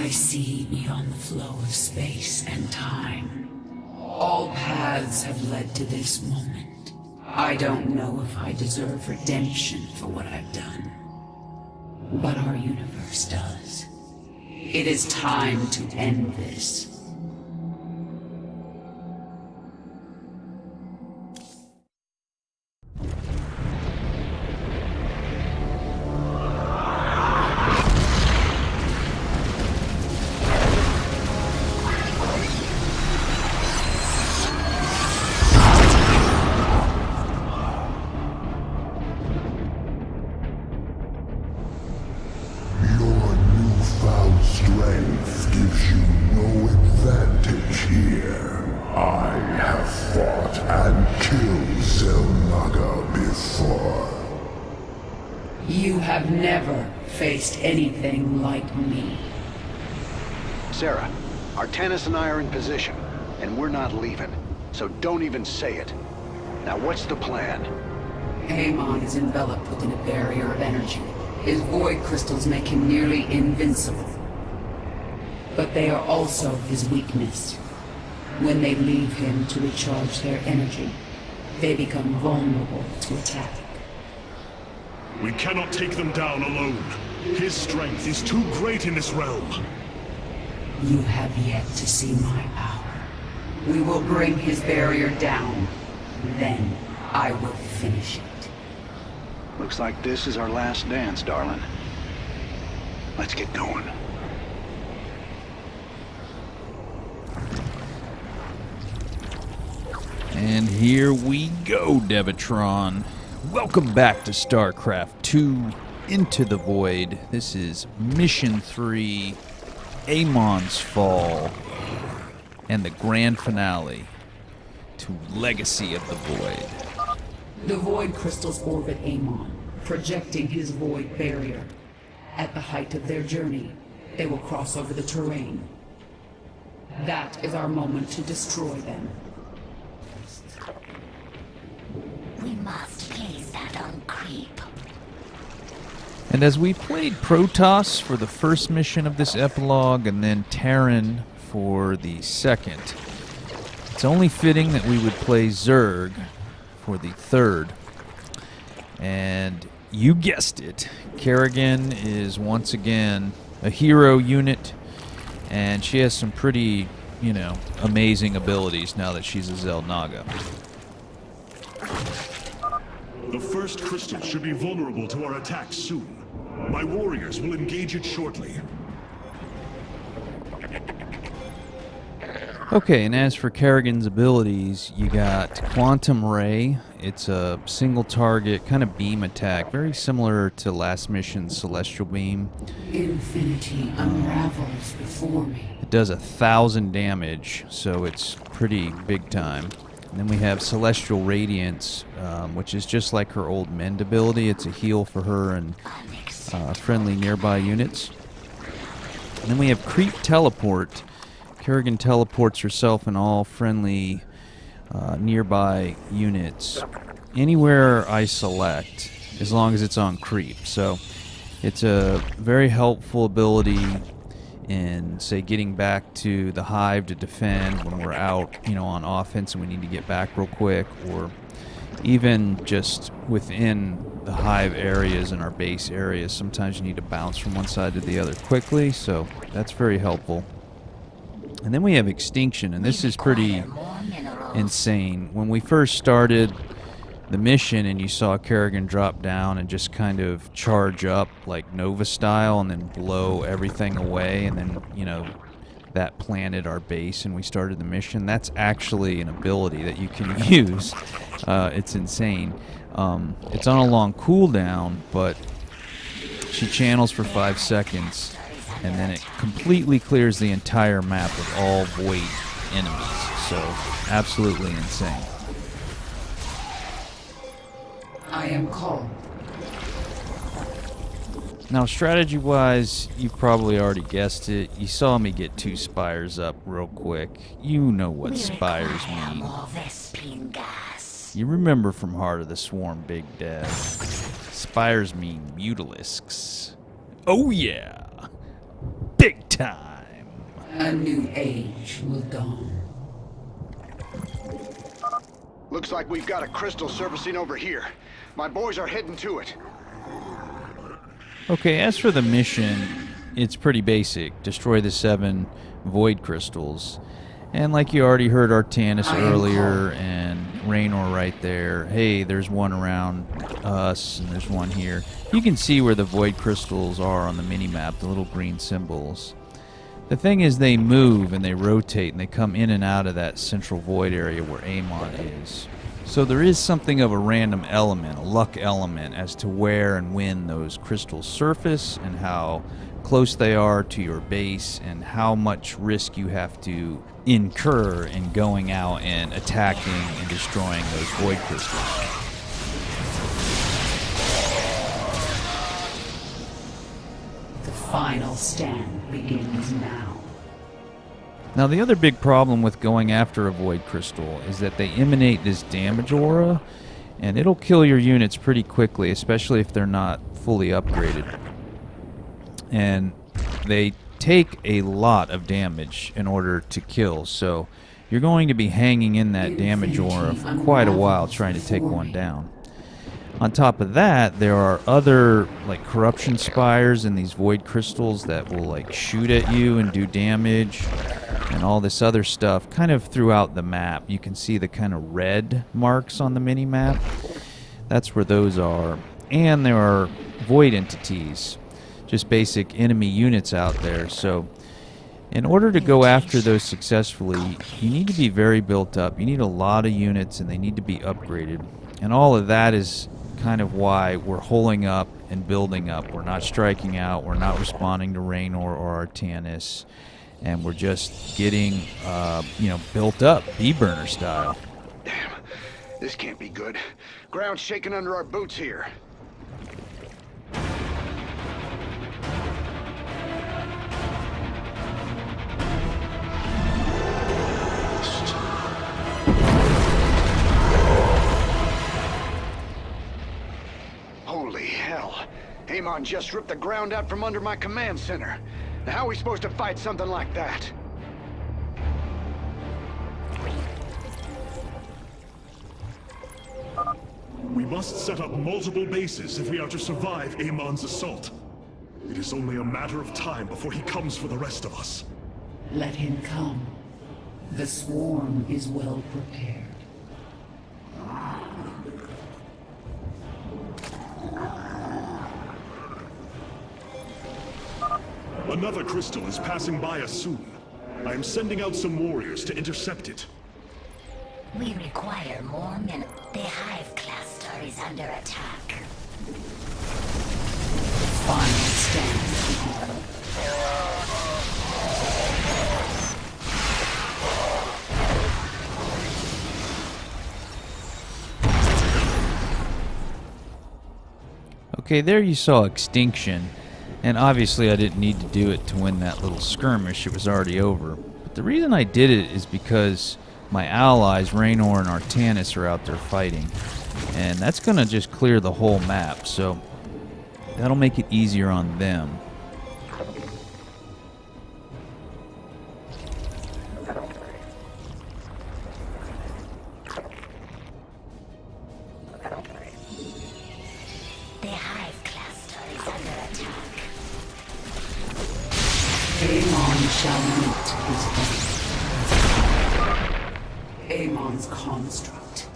I see beyond the flow of space and time. All paths have led to this moment. I don't know if I deserve redemption for what I've done, but our universe does. It is time to end this. Strength gives you no advantage here. I have fought and killed Xel'Naga before. You have never faced anything like me. Sarah, Artanis and I are in position, and we're not leaving, so don't even say it. Now what's the plan? Amon is enveloped within a barrier of energy. His void crystals make him nearly invincible. But they are also his weakness. When they leave him to recharge their energy, they become vulnerable to attack. We cannot take them down alone. His strength is too great in this realm. You have yet to see my power. We will bring his barrier down. Then I will finish it. Looks like this is our last dance, darling. Let's get going. And here we go, Devatron. Welcome back to StarCraft 2, Into the Void. This is Mission 3, Amon's Fall, and the grand finale to Legacy of the Void. The void crystals orbit Amon, projecting his void barrier. At the height of their journey, they will cross over the terrain. That is our moment to destroy them. We must place that on creep. And as we played Protoss for the first mission of this epilogue, and then Terran for the second, it's only fitting that we would play Zerg for the third. And you guessed it, Kerrigan is once again a hero unit, and she has some pretty, amazing abilities now that she's a Xel'Naga. The first crystal should be vulnerable to our attacks soon. My warriors will engage it shortly. Okay, and as for Kerrigan's abilities, you got Quantum Ray. It's a single target kind of beam attack, very similar to last mission's Celestial Beam. Infinity unravels before me. It does 1,000 damage, so it's pretty big time. And then we have Celestial Radiance, which is just like her old Mend ability. It's a heal for her and friendly nearby units. And then we have Creep Teleport. Kerrigan teleports herself and all friendly nearby units anywhere I select, as long as it's on Creep. So it's a very helpful ability in, say, getting back to the hive to defend when we're out, on offense and we need to get back real quick, or even just within the hive areas and our base areas. Sometimes you need to bounce from one side to the other quickly, so that's very helpful. And then we have Extinction, and this is pretty insane. When we first started the mission and you saw Kerrigan drop down and just kind of charge up like Nova style and then blow everything away, and then, that planted our base and we started the mission, that's actually an ability that you can use. It's insane. It's on a long cooldown, but she channels for 5 seconds, and then it completely clears the entire map of all void enemies. So, absolutely insane. I am called. Now, strategy-wise, you've probably already guessed it. You saw me get 2 spires up real quick. You know what spires mean. You remember from Heart of the Swarm, Big Dev. Spires mean mutilisks. Oh yeah! Big time! A new age will dawn. Looks like we've got a crystal surfacing over here. My boys are heading to it. Okay, as for the mission, it's pretty basic. Destroy the 7 void crystals. And like you already heard Artanis earlier and Raynor right there. Hey, there's one around us and there's one here. You can see where the void crystals are on the mini-map, the little green symbols. The thing is, they move and they rotate and they come in and out of that central void area where Amon is. So there is something of a random element, a luck element, as to where and when those crystals surface and how close they are to your base and how much risk you have to incur in going out and attacking and destroying those void crystals. The final stand begins now. Now, the other big problem with going after a void crystal is that they emanate this damage aura, and it'll kill your units pretty quickly, especially if they're not fully upgraded. And they take a lot of damage in order to kill, so you're going to be hanging in that damage aura for quite a while trying to take one down. On top of that, there are other like corruption spires and these void crystals that will like shoot at you and do damage and all this other stuff kind of throughout the map. You can see the kind of red marks on the mini map. That's where those are. And there are void entities, just basic enemy units out there. So in order to go after those successfully, you need to be very built up. You need a lot of units and they need to be upgraded. And all of that is kind of why we're holding up and building up. We're not striking out. We're not responding to Raynor or Artanis. And we're just getting, built up, bee-burner style. Damn, this can't be good. Ground's shaking under our boots here. Holy hell. Amon just ripped the ground out from under my command center. Now, how are we supposed to fight something like that? We must set up multiple bases if we are to survive Amon's assault. It is only a matter of time before he comes for the rest of us. Let him come. The swarm is well prepared. Another crystal is passing by us soon. I am sending out some warriors to intercept it. We require more men. The Hive cluster is under attack. Final stand. Okay, there you saw Extinction. And obviously I didn't need to do it to win that little skirmish, it was already over. But the reason I did it is because my allies, Raynor and Artanis, are out there fighting. And that's going to just clear the whole map, so that'll make it easier on them. The Hive cluster is under attack. Amon shall meet his end. Amon's construct.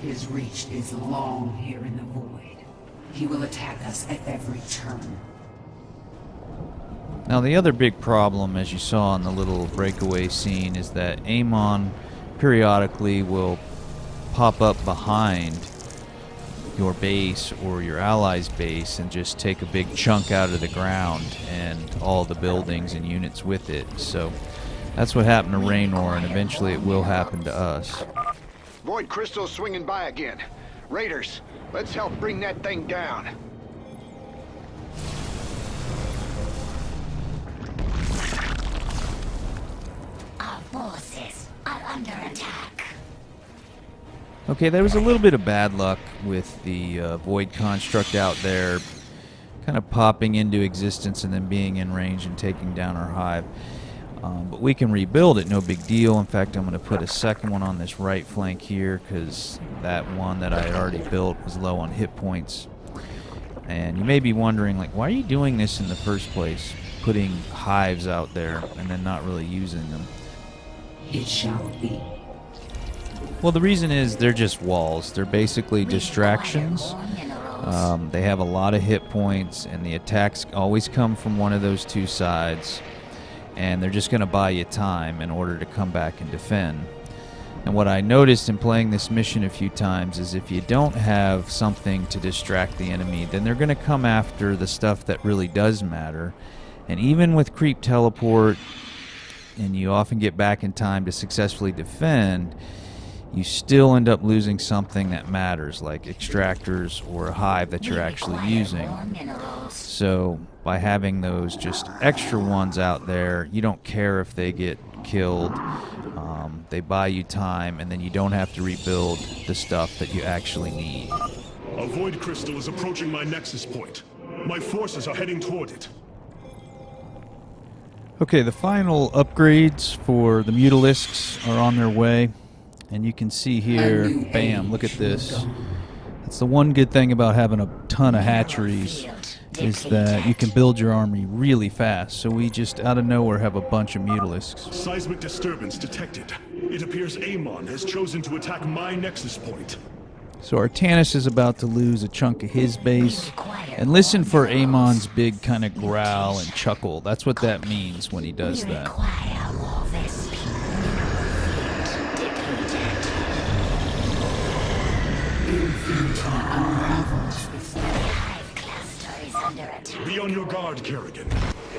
His reach is long here in the void. He will attack us at every turn. Now the other big problem, as you saw in the little breakaway scene, is that Amon periodically will pop up behind your base or your allies' base and just take a big chunk out of the ground and all the buildings and units with it. So that's what happened to Raynor, and eventually it will happen to us. Void crystal's swinging by again. Raiders, let's help bring that thing down. Our forces are under attack. Okay, there was a little bit of bad luck with the Void construct out there, kind of popping into existence and then being in range and taking down our hive. But we can rebuild it, no big deal. In fact, I'm going to put a second one on this right flank here because that one that I had already built was low on hit points. And you may be wondering, like, why are you doing this in the first place? Putting hives out there and then not really using them. It shall be. Well, the reason is they're just walls. They're basically distractions. They have a lot of hit points, and the attacks always come from one of those two sides. And they're just going to buy you time in order to come back and defend. And what I noticed in playing this mission a few times is if you don't have something to distract the enemy, then they're going to come after the stuff that really does matter. And even with creep teleport, and you often get back in time to successfully defend, you still end up losing something that matters, like extractors or a hive that you're actually using. So by having those just extra ones out there, you don't care if they get killed. They buy you time, and then you don't have to rebuild the stuff that you actually need. A void crystal is approaching my nexus point. My forces are heading toward it. Okay, the final upgrades for the Mutalisks are on their way. And you can see here, bam, look at this. That's the one good thing about having a ton of hatcheries, is that you can build your army really fast. So we just, out of nowhere, have a bunch of Mutalisks. Seismic disturbance detected. It appears Amon has chosen to attack my nexus point. So Artanis is about to lose a chunk of his base. And listen for Amon's big kind of growl and chuckle. That's what that means when he does that. Be on your guard, Kerrigan.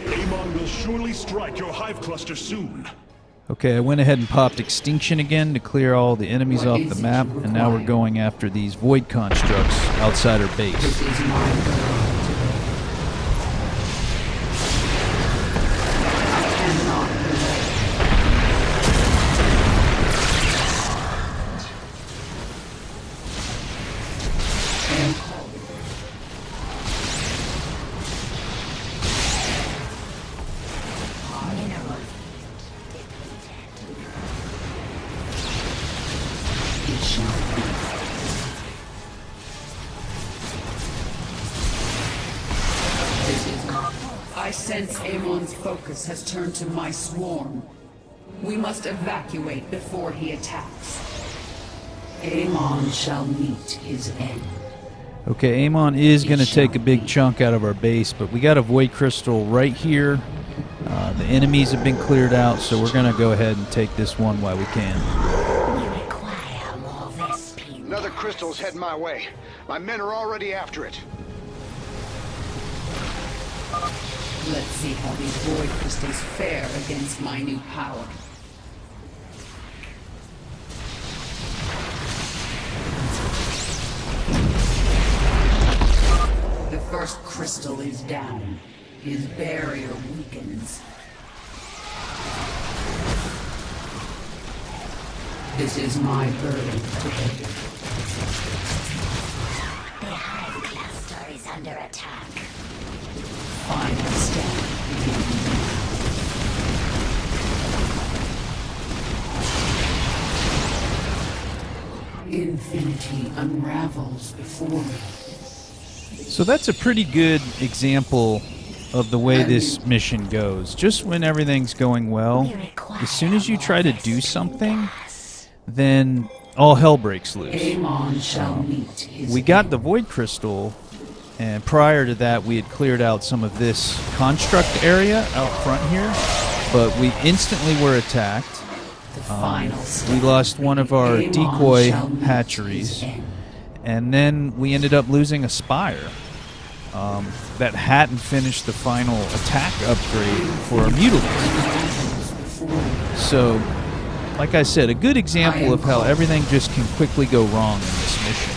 Amon will surely strike your hive cluster soon. Okay, I went ahead and popped Extinction again to clear all the enemies off the map, and now we're going after these void constructs outside our base. This is my girl. I sense Amon's focus has turned to my swarm. We must evacuate before he attacks. Amon shall meet his end. Okay, Amon is going to take a big chunk out of our base, but we got a void crystal right here. The enemies have been cleared out, so we're going to go ahead and take this one while we can. Another crystal's heading my way. My men are already after it. Let's see how these void crystals fare against my new power. The first crystal is down. His barrier weakens. This is my burden to bear. The hive cluster is under attack. Final stand begins now. Infinity unravels before me. So that's a pretty good example of the way this mission goes. Just when everything's going well, as soon as you try to do something, then all hell breaks loose. Amon shall meet his We got the void crystal, and prior to that we had cleared out some of this construct area out front here, but we instantly were attacked. the final We step. lost one of our Amon decoy shall meet hatcheries, his end. and then we ended up losing a spire that hadn't finished the final attack upgrade for our Mutalisks. So, like I said, a good example of how everything just can quickly go wrong in this mission.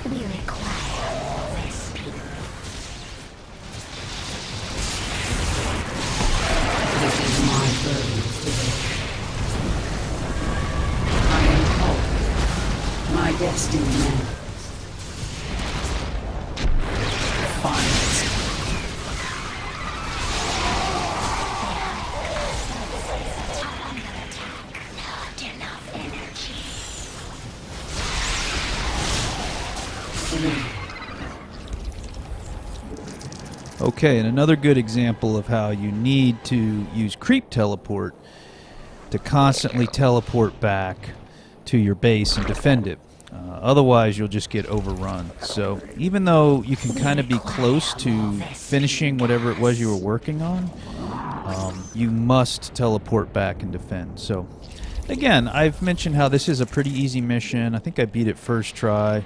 We require more speed. destiny manifests. Finals. Not enough energy. Okay, and another good example of how you need to use creep teleport to constantly teleport back to your base and defend it. Otherwise, you'll just get overrun. So even though you can kind of be close to finishing whatever it was you were working on, you must teleport back and defend. So again, I've mentioned how this is a pretty easy mission. I think I beat it first try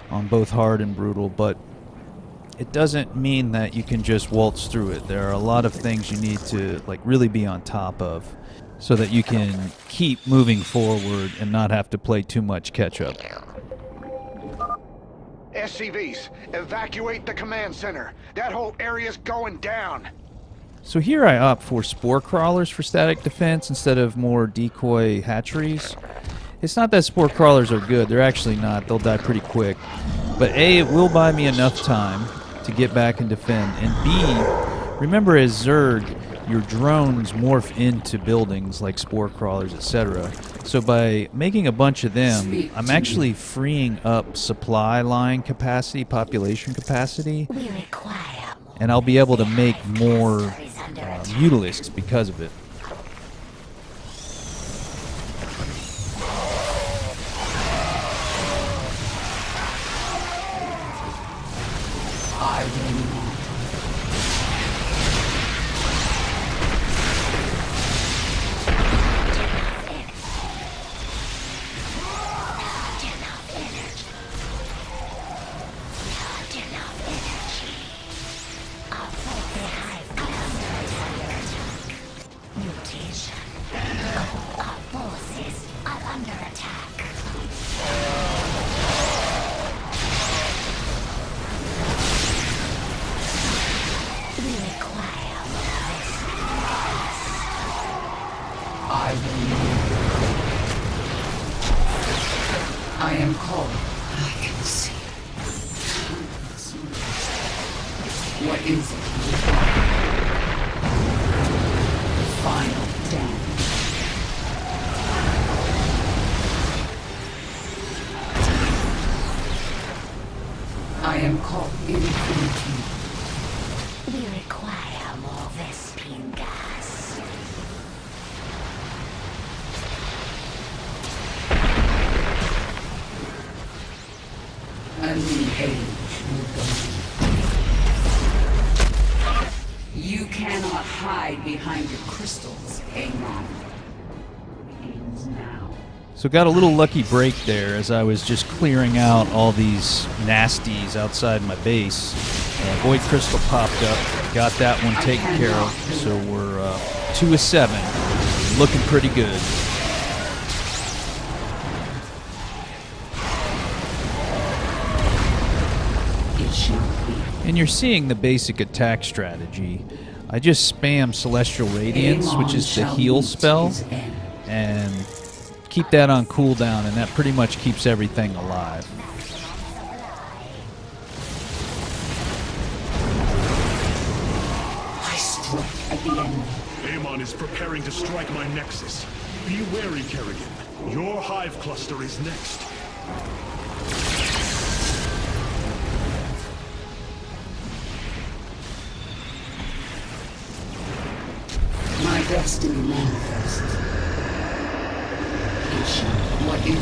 on both hard and brutal, but it doesn't mean that you can just waltz through it. There are a lot of things you need to really be on top of so that you can keep moving forward and not have to play too much catch up. SCVs, evacuate the command center. That whole area's going down. So here I opt for spore crawlers for static defense instead of more decoy hatcheries. It's not that spore crawlers are good, they're actually not, they'll die pretty quick. But A, it will buy me enough time to get back and defend, and B, remember as Zerg, your drones morph into buildings like spore crawlers, etc. So by making a bunch of them, I'm actually freeing up supply line capacity, population capacity, We require more. and I'll be able to make more mutalisks because of it. I will not. Not enough energy. Not enough energy. Our faulty hive cluster is under attack. Mutation. Our forces are under attack. We require more. I will not. I am called. I can see. What is it? Final damage. I am called infinity. We require more Vespine gas. A new age will go. You cannot hide behind your crystals, Amon. Begins now. So got a little lucky break there as I was just clearing out all these nasties outside my base. Void Crystal popped up, got that one taken care of, so we're 2 of 7, looking pretty good. It shall be. And you're seeing the basic attack strategy. I just spam Celestial Radiance, which is the heal spell, and keep that on cooldown, and that pretty much keeps everything alive. I strike at the enemy. Amon is preparing to strike my nexus. Be wary, Kerrigan. Your hive cluster is next. My destiny manifests. It shall. What is it?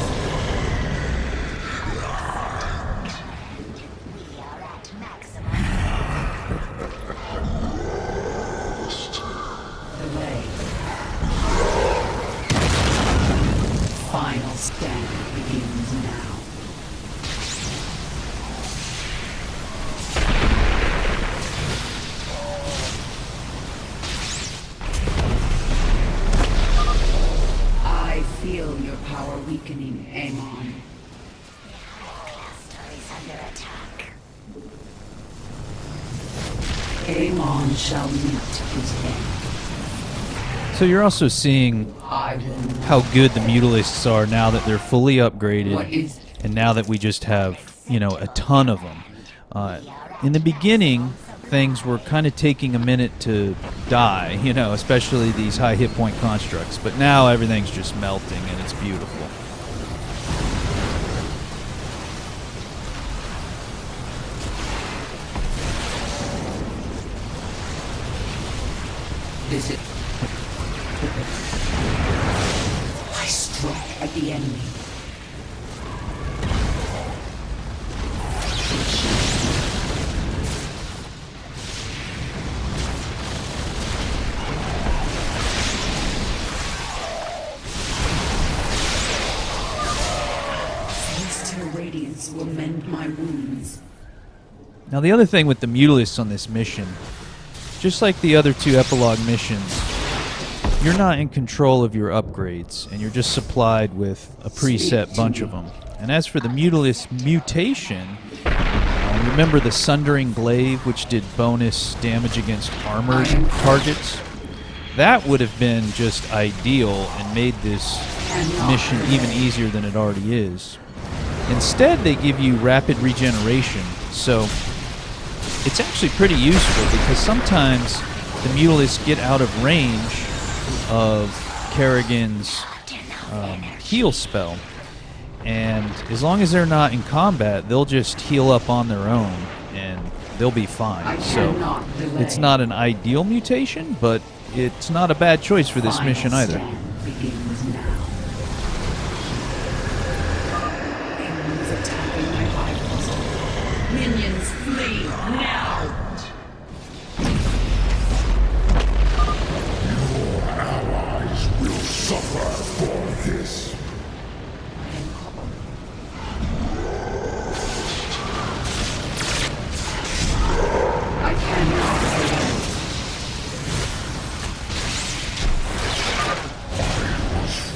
We are at maximum. Delay. Final stand begins now. I feel your power weakening, Amon. Cluster is under attack. Amon shall meet his end. So you're also seeing I will not. how good the Mutalisks are now that they're fully upgraded. What is it? and now that we just have, you know, a ton of them. In the beginning, things were kind of taking a minute to die, you know, especially these high hit point constructs, but now everything's just melting and it's beautiful. Is it? I struck at the enemy. Celestial radiance will mend my wounds. Now the other thing with the Mutalisks on this mission, just like the other two Epilogue missions, you're not in control of your upgrades, and you're just supplied with a preset bunch of them. And as for the Mutalisk mutation, remember the Sundering Glaive, which did bonus damage against armored targets? That would have been just ideal and made this mission even easier than it already is. Instead, they give you rapid regeneration, so it's actually pretty useful because sometimes the Mutalisks get out of range of Kerrigan's heal spell, and as long as they're not in combat, they'll just heal up on their own and they'll be fine. So it's not an ideal mutation, but it's not a bad choice for this mission either. Begins now. Enemies attacking my vitals. Minions flee now! Your allies will suffer for this. I cannot surrender.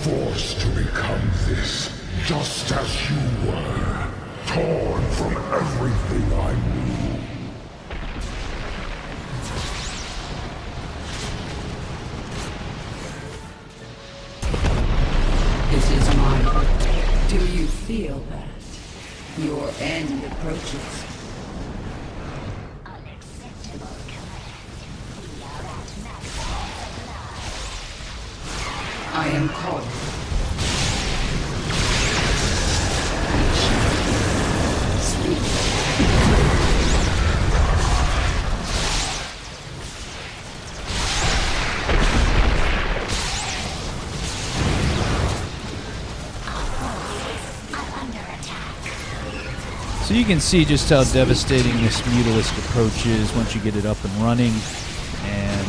Forced to become this, just as you were, torn from everything I knew. This is mine. Do you feel that? Your end approaches. Unacceptable command. We are at maximum supply. I am caught. So you can see just how devastating this Mutalisk approach is once you get it up and running, and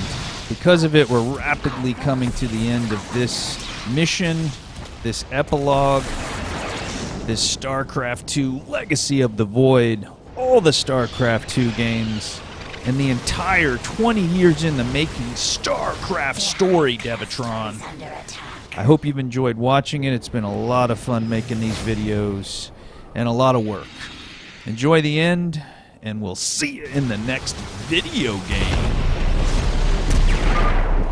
because of it, we're rapidly coming to the end of this mission, this epilogue, this StarCraft 2 Legacy of the Void, all the StarCraft 2 games, and the entire 20 years in the making StarCraft story, Devatron. I hope you've enjoyed watching it. It's been a lot of fun making these videos, and a lot of work. Enjoy the end, and we'll see you in the next video game.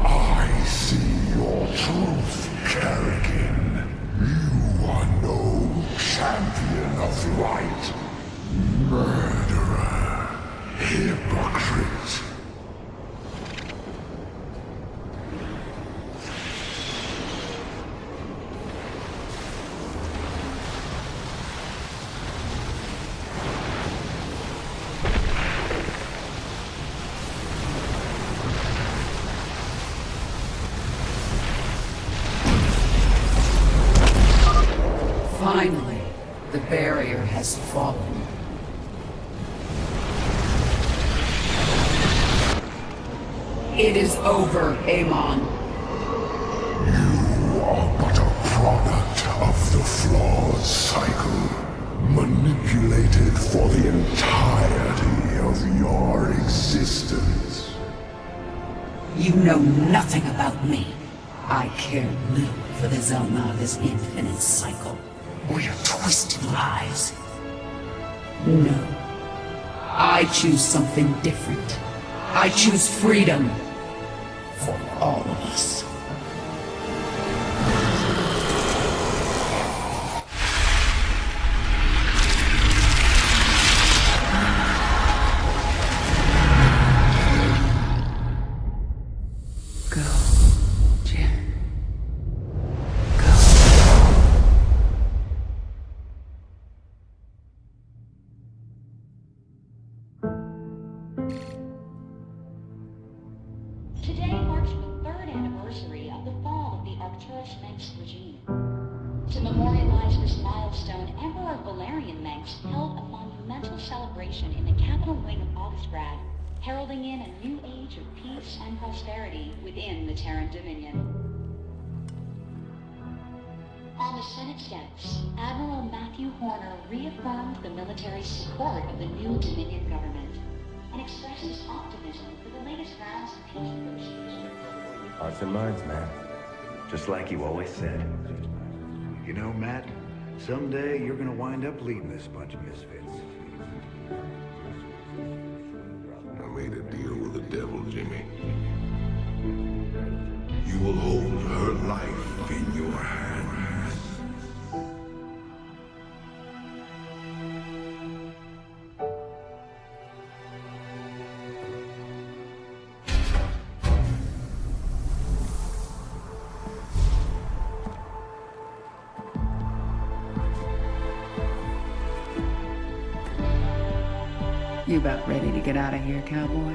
I see your truth, Kerrigan. You are no champion of light. Murderer. Hypocrite. Finally, the barrier has fallen. It is over, Amon. You are but a product of the flawed cycle, manipulated for the entirety of your existence. You know nothing about me. I care little for the Zelnaga's infinite cycle, or your twisted lies. No. I choose something different. I choose freedom. For all of us. Empress Meng's regime. To memorialize this milestone, Emperor Valerian Mengsk held a monumental celebration in the capital wing of Augustgrad, heralding in a new age of peace and prosperity within the Terran Dominion. On the Senate steps, Admiral Matthew Horner reaffirmed the military support of the new Dominion government and expressed his optimism for the latest rounds of peace negotiations. Hearts and minds, man. Just like you always said. You know, Matt, someday you're gonna wind up leading this bunch of misfits. I made a deal with the devil, Jimmy. You will hold her life in your hands. You about ready to get out of here, cowboy?